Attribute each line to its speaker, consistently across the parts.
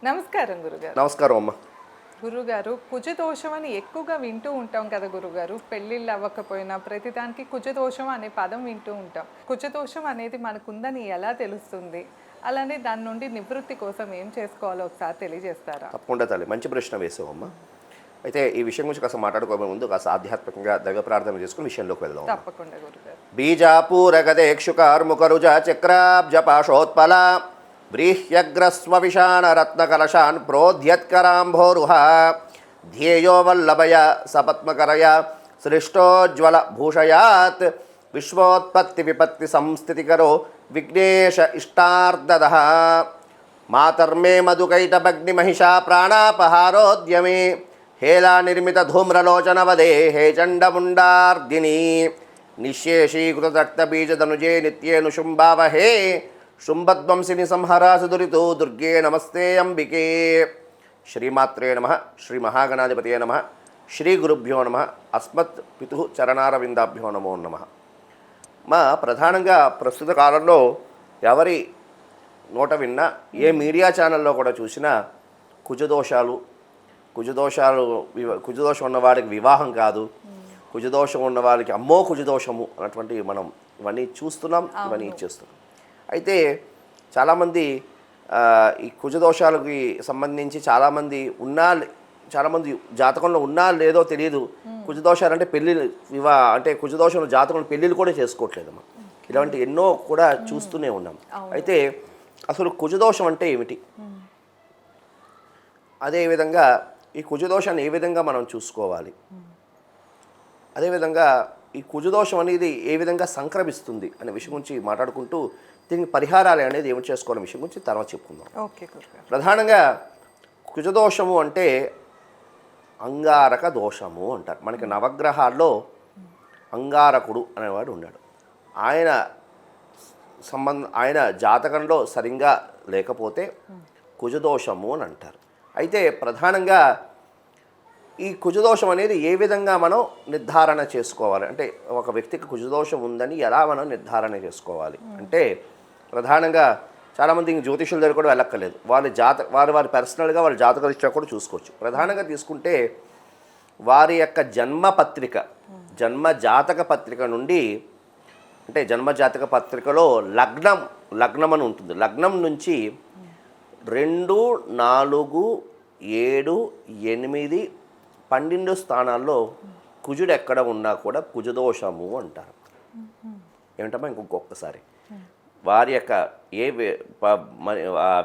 Speaker 1: నమస్కారం గురుగారు.
Speaker 2: నమస్కారం అమ్మ.
Speaker 1: గురుగారు, కుజదోషం అని ఎక్కువగా వింటూ ఉంటాం కదా గురుగారు. పెళ్ళిళ్ళు అవ్వకపోయినా ప్రతిదానికి కుజదోషం అనే పదం వింటూ ఉంటాం. కుజదోషం అనేది మనకుందని ఎలా తెలుస్తుంది? అలానే దాని నుండి నివృత్తి కోసం ఏం చేసుకోవాలో ఒకసారి తెలియజేస్తారా?
Speaker 2: తప్పకుండా తల్లి, మంచి ప్రశ్న వేసావమ్మ. అయితే ఈ విషయం గురించి కాస్త మాట్లాడుకోవడం ముందు కాస్త ఆధ్యాత్మికంగా దైవ ప్రార్థన చేసుకుని విషయంలోకి వెళ్దాం.
Speaker 1: తప్పకుండా గురుగారు.
Speaker 2: బీజాపూరగదేక్షుకార్ముకరుజ చక్రాబ్జ పాశోత్పల వ్రీహ్యగ్రస్వ విషాణ రత్నకలశాన్ ప్రోధ్యత్కరాంభోరుహ ధ్యేయో వల్లభయ సపత్మకరయ సృష్టోజ్వల భూషయాత్ విశ్వోత్పత్తి విపత్తి సంస్థితికరో విఘ్నేశ ఇష్టార్దదః మాతర్మే మధుకైటభగ్నిమహిషా ప్రాణాపహారోద్యమే హేలా నిర్మిత ధూమ్రలోచనవదే హే చండముండార్దిని నిశ్శేషీకృతరక్తబీజధనుజే నిత్యేనుశుంభావహే శుంభధ్వంసిని సంహరాసు దురితో దుర్గే నమస్తే అంబికే. శ్రీమాత్రే నమః. శ్రీ మహాగణాధిపతయే నమః. శ్రీ గురుభ్యో నమః. అస్మత్ పితు చరణారవిందాభ్యో నమో నమః. ప్రధానంగా ప్రస్తుత కాలంలో ఎవరి నోట విన్నా, ఏ మీడియా ఛానల్లో కూడా చూసినా కుజదోషాలు కుజదోషం ఉన్నవాడికి వివాహం కాదు, కుజదోషం ఉన్నవాడికి అమ్మో కుజదోషము అన్నటువంటి మనం ఇవన్నీ చూస్తున్నాం, ఇవన్నీ ఇచ్చేస్తున్నాం. అయితే చాలామంది ఈ కుజదోషాలకి సంబంధించి చాలామంది జాతకంలో ఉన్నా లేదో తెలియదు. కుజదోషాలు అంటే పెళ్ళిళ్ళు అంటే కుజదోషం జాతకంలో పెళ్ళిళ్ళు కూడా చేసుకోవట్లేదమ్మా. ఇలాంటి ఎన్నో కూడా చూస్తూనే ఉన్నాం. అయితే అసలు కుజదోషం అంటే ఏమిటి, అదేవిధంగా ఈ కుజదోషాన్ని ఏ విధంగా మనం చూసుకోవాలి, అదేవిధంగా ఈ కుజదోషం అనేది ఏ విధంగా సంక్రమిస్తుంది అనే విషయం గురించి మాట్లాడుకుంటూ దీనికి పరిహారాలు అనేది ఏమి చేసుకోవాలనే విషయం గురించి తర్వాత చెప్పుకుందాం. ప్రధానంగా కుజదోషము అంటే అంగారక దోషము అంటారు. మనకి నవగ్రహాల్లో అంగారకుడు అనేవాడు ఉన్నాడు. ఆయన జాతకంలో సరిగ్గా లేకపోతే కుజదోషము అని అంటారు. అయితే ప్రధానంగా ఈ కుజదోషం అనేది ఏ విధంగా మనం నిర్ధారణ చేసుకోవాలి అంటే, ఒక వ్యక్తికి కుజదోషం ఉందని ఎలా మనం నిర్ధారణ చేసుకోవాలి అంటే, ప్రధానంగా చాలామంది ఇంక జ్యోతిషుల దగ్గర కూడా వెళ్ళక్కర్లేదు. వారి పర్సనల్గా వాళ్ళ జాతకరీత్యా కూడా చూసుకోవచ్చు. ప్రధానంగా తీసుకుంటే వారి యొక్క జన్మ జాతక పత్రిక నుండి, అంటే జన్మ జాతక పత్రికలో లగ్నం అని ఉంటుంది. లగ్నం నుంచి 2, 4, 7, 8, 12 స్థానాల్లో కుజుడు ఎక్కడ ఉన్నా కూడా కుజదోషము అంటారు. ఏమిటమ్మా ఇంకొకసారి, వారి యొక్క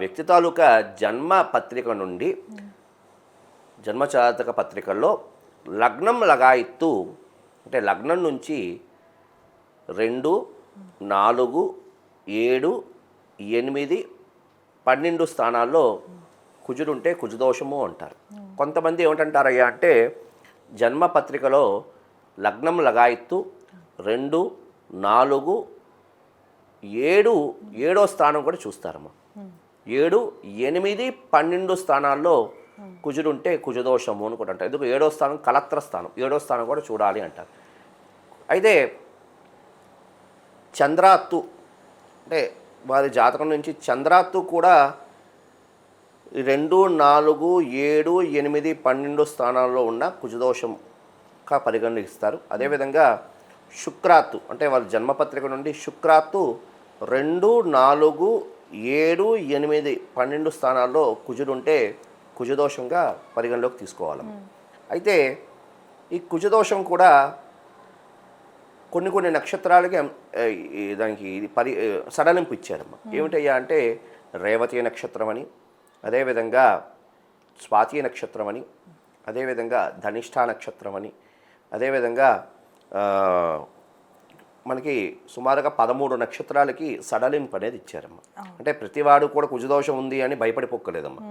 Speaker 2: వ్యక్తి తాలూకా జన్మ పత్రిక నుండి జన్మజాతక పత్రికల్లో లగ్నం లగాయిత్తు అంటే లగ్నం నుంచి 2, 4, 7, 8, 12 స్థానాల్లో కుజుడు ఉంటే కుజదోషము అంటారు. కొంతమంది ఏమిటంటారయ్యా అంటే, జన్మపత్రికలో లగ్నం లగాయిత్తు 2, 4, 7, 7వ స్థానం కూడా చూస్తారమ్మా. 7, 8, 12 స్థానాల్లో కుజుడు ఉంటే కుజదోషము అని కూడా అంటారు. ఎందుకు 7వ స్థానం కలత్ర స్థానం, 7వ స్థానం కూడా చూడాలి అంటారు. అయితే చంద్రాత్తు అంటే వారి జాతకం నుంచి చంద్రాత్తు కూడా 2, 4, 7, 8, 12 స్థానాల్లో ఉన్న కుజదోషంగా పరిగణిస్తారు. అదేవిధంగా శుక్రాత్తు అంటే వాళ్ళ జన్మపత్రిక నుండి శుక్రాత్తు 2, 4, 7, 8, 12 స్థానాల్లో కుజుడు ఉంటే కుజదోషంగా పరిగణలోకి తీసుకోవాలి. అయితే ఈ కుజదోషం కూడా కొన్ని నక్షత్రాలకి దానికి సడలింపు ఇచ్చారమ్మ. ఏమిటయ్యా అంటే, రేవతి నక్షత్రం అని, అదేవిధంగా స్వాతి నక్షత్రం అని, అదేవిధంగా ధనిష్ఠా నక్షత్రం అని, అదేవిధంగా మనకి సుమారుగా 13 నక్షత్రాలకి సడలింపు అనేది ఇచ్చారమ్మ. అంటే ప్రతివాడు కూడా కుజదోషం ఉంది అని భయపడిపోక్కలేదమ్మా.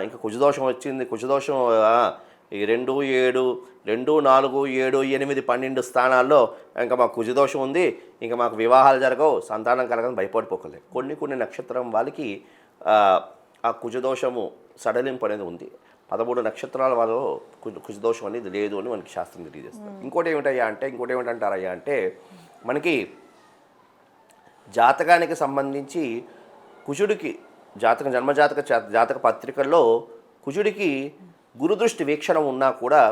Speaker 2: ఇంకా కుజదోషం వచ్చింది, కుజదోషం ఈ 2, 7, 2, 4, 7, 8, 12 స్థానాల్లో ఇంకా మాకు కుజదోషం ఉంది, ఇంకా మాకు వివాహాలు జరగవు, సంతానం కలగని భయపడిపోకలేదు. కొన్ని నక్షత్రం వాళ్ళకి ఆ కుజదోషము సడలింపు అనేది ఉంది. 13 నక్షత్రాల వాళ్ళు కుజదోషం అనేది లేదు అని మనకి శాస్త్రం తెలియజేస్తారు. ఇంకోటి ఏమిటంటారయ్యా అంటే, మనకి జాతకానికి సంబంధించి కుజుడికి జాతక పత్రికల్లో కుజుడికి గురుదృష్టి వీక్షణ ఉన్నా కూడా,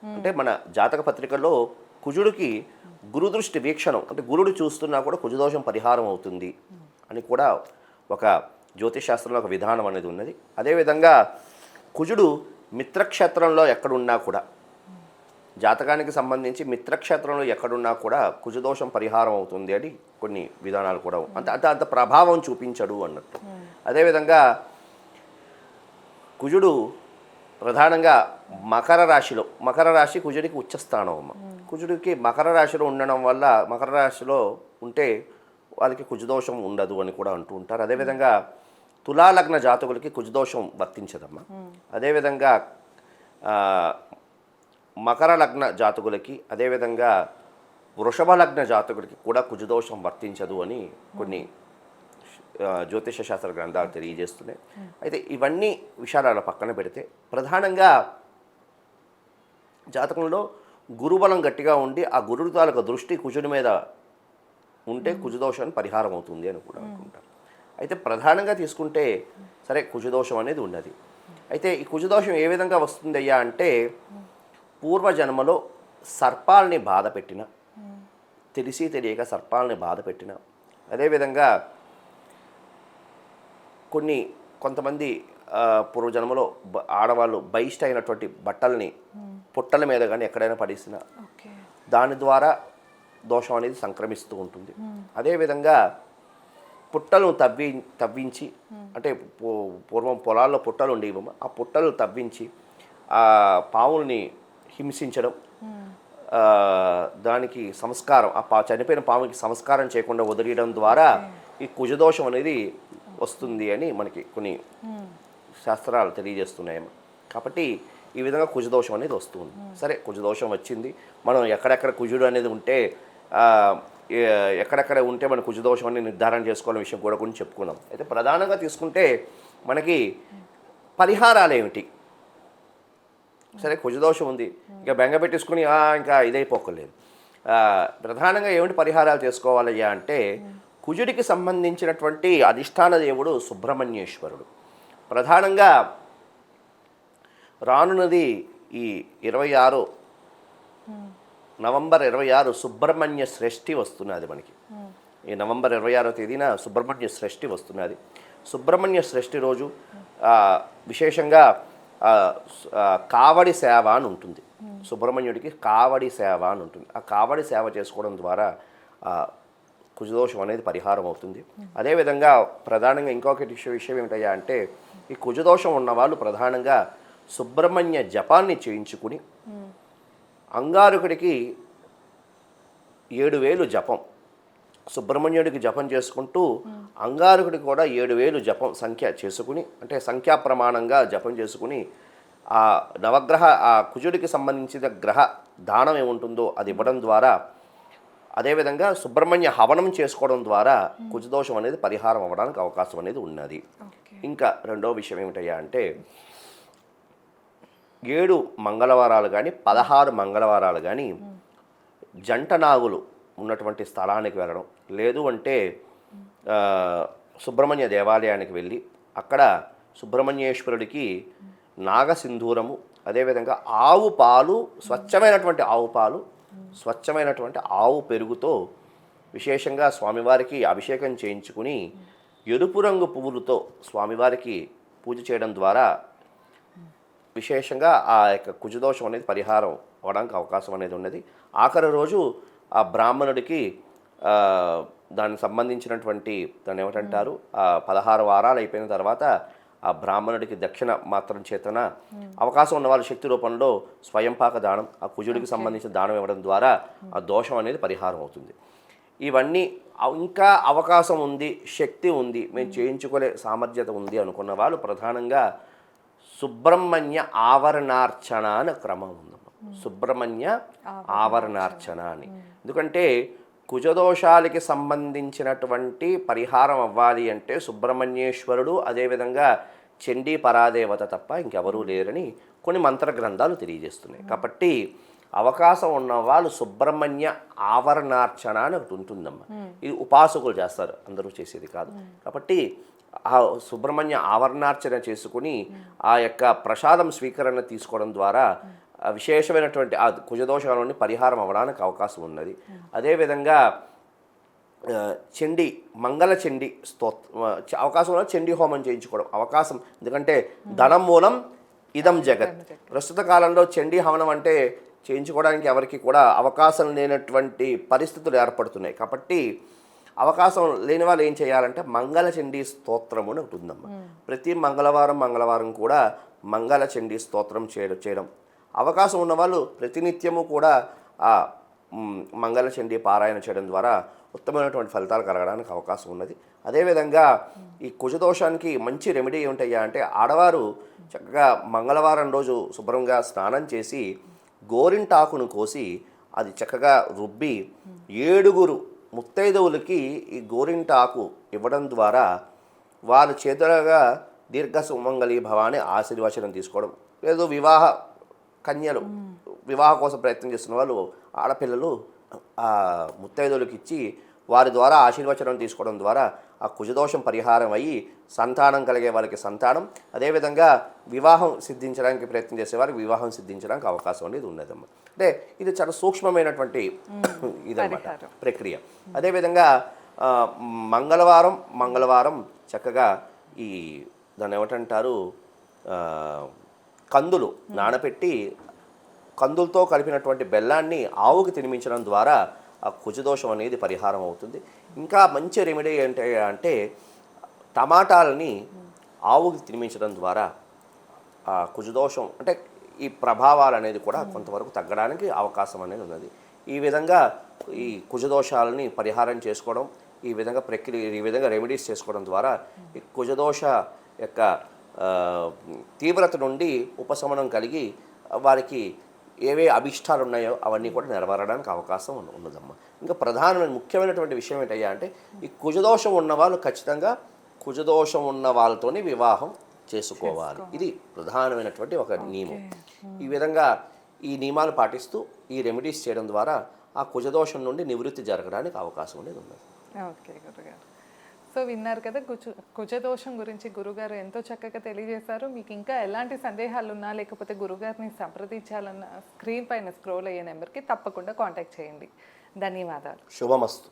Speaker 2: అంటే మన జాతక పత్రికల్లో కుజుడికి గురుదృష్టి వీక్షణం అంటే గురుడు చూస్తున్నా కూడా కుజదోషం పరిహారం అవుతుంది అని కూడా ఒక జ్యోతిషశాస్త్రంలో ఒక విధానం అనేది ఉన్నది. అదేవిధంగా కుజుడు మిత్రక్షేత్రంలో ఎక్కడున్నా కూడా, జాతకానికి సంబంధించి మిత్రక్షేత్రంలో ఎక్కడున్నా కూడా కుజదోషం పరిహారం అవుతుంది అని కొన్ని విధానాలు కూడా అంత ప్రభావం చూపించడు అన్నట్టు. అదేవిధంగా కుజుడు ప్రధానంగా మకర రాశి కుజుడికి ఉచ్చస్థానం అమ్మ. కుజుడికి మకర రాశిలో ఉండడం వల్ల, మకర రాశిలో ఉంటే వాళ్ళకి కుజదోషం ఉండదు అని కూడా అంటూ ఉంటారు. అదేవిధంగా తులాలగ్న జాతకులకి కుజదోషం వర్తించదమ్మా. అదేవిధంగా మకర లగ్న జాతకులకి, అదేవిధంగా వృషభ లగ్న జాతకులకి కూడా కుజదోషం వర్తించదు అని కొన్ని జ్యోతిష శాస్త్ర గ్రంథాలు తెలియజేస్తున్నాయి. అయితే ఇవన్నీ విషయాల పక్కన పెడితే ప్రధానంగా జాతకంలో గురుబలం గట్టిగా ఉండి ఆ గురుడు తాలూకు దృష్టి కుజుడి మీద ఉంటే కుజదోషాన్ని పరిహారం అవుతుంది అని కూడా అనుకుంటారు. అయితే ప్రధానంగా తీసుకుంటే సరే కుజదోషం అనేది ఉన్నది. అయితే ఈ కుజదోషం ఏ విధంగా వస్తుంది అయ్యా అంటే, పూర్వజన్మలో సర్పాలని బాధ పెట్టిన, తెలిసి తెలియక సర్పాలని బాధ పెట్టిన, అదేవిధంగా కొంతమంది పూర్వజన్మలో ఆడవాళ్ళు బహిష్ట అయినటువంటి బట్టల్ని పుట్టల మీద కానీ ఎక్కడైనా పడేసిన, దాని ద్వారా దోషం అనేది సంక్రమిస్తూ ఉంటుంది. అదేవిధంగా పుట్టలను తవ్వించి, అంటే పూర్వం పొలాల్లో పుట్టలు ఉండేవి, ఆ పుట్టలు తవ్వించి ఆ పావుల్ని హింసించడం, దానికి సంస్కారం, చనిపోయిన పాముకి సంస్కారం చేయకుండా వదిలేయడం ద్వారా ఈ కుజదోషం అనేది వస్తుంది అని మనకి కొన్ని శాస్త్రాలు తెలియజేస్తున్నాయి. కాబట్టి ఈ విధంగా కుజదోషం అనేది వస్తుంది. సరే కుజదోషం వచ్చింది, మనం ఎక్కడెక్కడ కుజుడు అనేది ఉంటే ఎక్కడెక్కడ ఉంటే మన కుజదోషం అనేది నిర్ధారణ చేసుకోవాలనే విషయం కూడా కొన్ని చెప్పుకున్నాం. అయితే ప్రధానంగా తీసుకుంటే మనకి పరిహారాలు ఏమిటి? సరే కుజదోషం ఉంది, ఇంకా బెంగ పెట్టేసుకుని ఇంకా ఇదైపోకలేదు. ప్రధానంగా ఏమిటి పరిహారాలు చేసుకోవాలయ్యా అంటే, కుజుడికి సంబంధించినటువంటి అధిష్టాన దేవుడు సుబ్రహ్మణ్యేశ్వరుడు. ప్రధానంగా రానున్నది ఈ 26 నవంబర్ 26 సుబ్రహ్మణ్య శ్రేష్ఠి వస్తున్నది మనకి. ఈ నవంబర్ 26వ తేదీన సుబ్రహ్మణ్య శ్రేష్ఠి వస్తున్నది. సుబ్రహ్మణ్య శ్రేష్ఠి రోజు విశేషంగా కావడి సేవ అని ఉంటుంది. సుబ్రహ్మణ్యుడికి కావడి సేవ అని ఉంటుంది. ఆ కావడి సేవ చేసుకోవడం ద్వారా కుజదోషం అనేది పరిహారం అవుతుంది. అదేవిధంగా ప్రధానంగా ఇంకొకటి విషయం ఏమిటయ్యా అంటే, ఈ కుజదోషం ఉన్నవాళ్ళు ప్రధానంగా సుబ్రహ్మణ్య జపాన్ని చేయించుకుని అంగారకుడికి 7000 జపం, సుబ్రహ్మణ్యుడికి జపం చేసుకుంటూ అంగారకుడికి కూడా 7000 జపం సంఖ్య చేసుకుని, అంటే సంఖ్యా ప్రమాణంగా జపం చేసుకుని ఆ నవగ్రహ ఆ కుజుడికి సంబంధించిన గ్రహ దానం ఏముంటుందో అది ఇవ్వడం ద్వారా, అదేవిధంగా సుబ్రహ్మణ్య హవనం చేసుకోవడం ద్వారా కుజదోషం అనేది పరిహారం అవ్వడానికి అవకాశం అనేది ఉన్నది. ఇంకా రెండో విషయం ఏమిటయ్యా అంటే, 7 మంగళవారాలు కానీ 16 మంగళవారాలు కానీ జంట నాగులు ఉన్నటువంటి స్థలానికి వెళ్ళడం, లేదు అంటే సుబ్రహ్మణ్య దేవాలయానికి వెళ్ళి అక్కడ సుబ్రహ్మణ్యేశ్వరుడికి నాగసింధూరము, అదేవిధంగా ఆవు పాలు, స్వచ్ఛమైనటువంటి ఆవు పాలు, స్వచ్ఛమైనటువంటి ఆవు పెరుగుతో విశేషంగా స్వామివారికి అభిషేకం చేయించుకుని ఎరుపు రంగు పువ్వులతో స్వామివారికి పూజ చేయడం ద్వారా విశేషంగా ఆ యొక్క కుజదోషం అనేది పరిహారం అవడానికి అవకాశం అనేది ఉన్నది. ఆఖరి రోజు ఆ బ్రాహ్మణుడికి దానికి సంబంధించినటువంటి దాన్ని ఏమిటంటారు, 16 వారాలు అయిపోయిన తర్వాత ఆ బ్రాహ్మణుడికి దక్షిణ మాత్రం చేతన అవకాశం ఉన్న వాళ్ళ శక్తి రూపంలో స్వయంపాక దానం, ఆ కుజుడికి సంబంధించిన దానం ఇవ్వడం ద్వారా ఆ దోషం అనేది పరిహారం అవుతుంది. ఇవన్నీ ఇంకా అవకాశం ఉంది, శక్తి ఉంది, మేము చేయించుకునే సామర్థ్యత ఉంది అనుకున్న వాళ్ళు ప్రధానంగా సుబ్రహ్మణ్య ఆవరణార్చన అని క్రమం ఉందమ్మా. సుబ్రహ్మణ్య ఆవరణార్చన అని, ఎందుకంటే కుజదోషాలకి సంబంధించినటువంటి పరిహారం అవ్వాలి అంటే సుబ్రహ్మణ్యేశ్వరుడు, అదేవిధంగా చండీ పరాదేవత తప్ప ఇంకెవరూ లేరని కొన్ని మంత్ర గ్రంథాలు తెలియజేస్తున్నాయి. కాబట్టి అవకాశం ఉన్న వాళ్ళు సుబ్రహ్మణ్య ఆవరణార్చన అని ఒకటి ఉంటుందమ్మా. ఇది ఉపాసకులు చేస్తారు, అందరూ చేసేది కాదు. కాబట్టి ఆ సుబ్రహ్మణ్య ఆవరణార్చన చేసుకుని ఆ యొక్క ప్రసాదం స్వీకరణ తీసుకోవడం ద్వారా ఆ విశేషమైనటువంటి ఆ కుజదోషాల నుండి పరిహారం అవ్వడానికి అవకాశం ఉన్నది. అదేవిధంగా చండి మంగళ చండి అవకాశం ఉన్న చండీ హోమం చేయించుకోవడం అవకాశం. ఎందుకంటే ధనం మూలం ఇదం జగత్. ప్రస్తుత కాలంలో చండీ హవనం అంటే చేయించుకోవడానికి ఎవరికి కూడా అవకాశం లేనటువంటి పరిస్థితులు ఏర్పడుతున్నాయి. కాబట్టి అవకాశం లేని వాళ్ళు ఏం చేయాలంటే మంగళ చండీ స్తోత్రము అని ఒకటి ఉందమ్మా. ప్రతి మంగళవారం కూడా మంగళ చండీ స్తోత్రం చేయడం అవకాశం ఉన్నవాళ్ళు ప్రతినిత్యము కూడా ఆ మంగళ చండీ పారాయణ చేయడం ద్వారా ఉత్తమమైనటువంటి ఫలితాలు కలగడానికి అవకాశం ఉన్నది. అదేవిధంగా ఈ కుజదోషానికి మంచి రెమెడీ ఏమిటయ్యా అంటే ఆడవారు చక్కగా మంగళవారం రోజు శుభ్రంగా స్నానం చేసి గోరింటాకును కోసి అది చక్కగా రుబ్బి 7 ముత్తైదువులకి ఈ గోరింటాకు ఇవ్వడం ద్వారా వారి చేతులుగా దీర్ఘ సుమంగళి భవాని ఆశీర్వచనం తీసుకోవడం. లేదు కన్యలు వివాహ కోసం ప్రయత్నం చేస్తున్న వాళ్ళు ఆడపిల్లలు ఆ ముత్తైదువులకి ఇచ్చి వారి ద్వారా ఆశీర్వచనం తీసుకోవడం ద్వారా ఆ కుజదోషం పరిహారం అయ్యి సంతానం కలిగే వాళ్ళకి సంతానం, అదేవిధంగా వివాహం సిద్ధించడానికి ప్రయత్నం చేసేవారికి వివాహం సిద్ధించడానికి అవకాశం అనేది ఉన్నదమ్మా. అంటే ఇది చాలా సూక్ష్మమైనటువంటి ఇదన్నమాట ప్రక్రియ. అదేవిధంగా మంగళవారం చక్కగా ఈ దాన్ని ఏమిటంటారు కందులు నానపెట్టి కందులతో కలిపినటువంటి బెల్లాన్ని ఆవుకి తినిపించడం ద్వారా ఆ కుజదోషం అనేది పరిహారం అవుతుంది. ఇంకా మంచి రెమెడీ ఏంటి అంటే టమాటాలని ఆవుకి తినిపించడం ద్వారా ఆ కుజదోషం అంటే ఈ ప్రభావాలు అనేది కూడా కొంతవరకు తగ్గడానికి అవకాశం అనేది ఉన్నది. ఈ విధంగా ఈ కుజదోషాలని పరిహారం చేసుకోవడం, ఈ విధంగా రెమెడీస్ చేసుకోవడం ద్వారా ఈ కుజదోష యొక్క తీవ్రత నుండి ఉపశమనం కలిగి వారికి ఏవే అభిష్టాలు ఉన్నాయో అవన్నీ కూడా నెరవేరడానికి అవకాశం ఉన్నదమ్మా. ఇంకా ప్రధానమైన ముఖ్యమైనటువంటి విషయం ఏంటయ్యా అంటే ఈ కుజదోషం ఉన్నవాళ్ళు ఖచ్చితంగా కుజదోషం ఉన్న వాళ్ళతోనే వివాహం చేసుకోవాలి. ఇది ప్రధానమైనటువంటి ఒక నియమం. ఈ విధంగా ఈ నియమాలు పాటిస్తూ ఈ రెమెడీస్ చేయడం ద్వారా ఆ కుజదోషం నుండి నివృత్తి జరగడానికి అవకాశం అనేది ఉన్నది.
Speaker 1: ఓకే గురుగారు. సో విన్నారు కదా కుజదోషం గురించి గురుగారు ఎంతో చక్కగా తెలియజేశారు. మీకు ఇంకా ఎలాంటి సందేహాలు ఉన్నా లేకపోతే గురుగారిని సంప్రదించాలన్న స్క్రీన్ పైన స్క్రోల్ అయ్యే నెంబర్కి తప్పకుండా కాంటాక్ట్ చేయండి. ధన్యవాదాలు.
Speaker 2: శుభమస్తు.